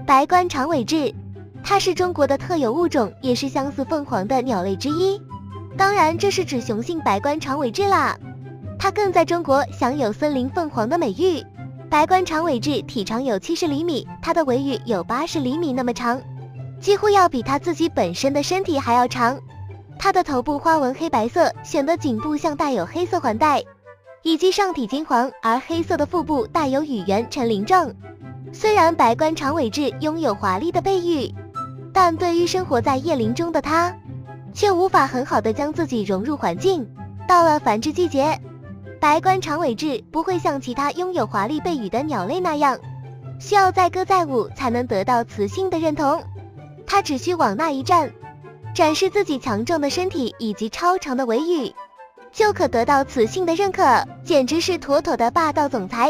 白冠长尾雉，它是中国的特有物种，也是相似凤凰的鸟类之一。当然，这是指雄性白冠长尾雉啦。它更在中国享有森林凤凰的美誉。白冠长尾雉体长有70厘米，它的尾羽有80厘米那么长，几乎要比它自己本身的身体还要长。它的头部花纹黑白色，显得颈部像带有黑色环带，以及上体金黄，而黑色的腹部带有羽圆呈鳞状。虽然白冠长尾雉拥有华丽的背羽，但对于生活在叶林中的它，却无法很好的将自己融入环境。到了繁殖季节，白冠长尾雉不会像其他拥有华丽背羽的鸟类那样，需要载歌载舞才能得到雌性的认同。它只需往那一站，展示自己强壮的身体以及超长的尾羽，就可得到雌性的认可，简直是妥妥的霸道总裁。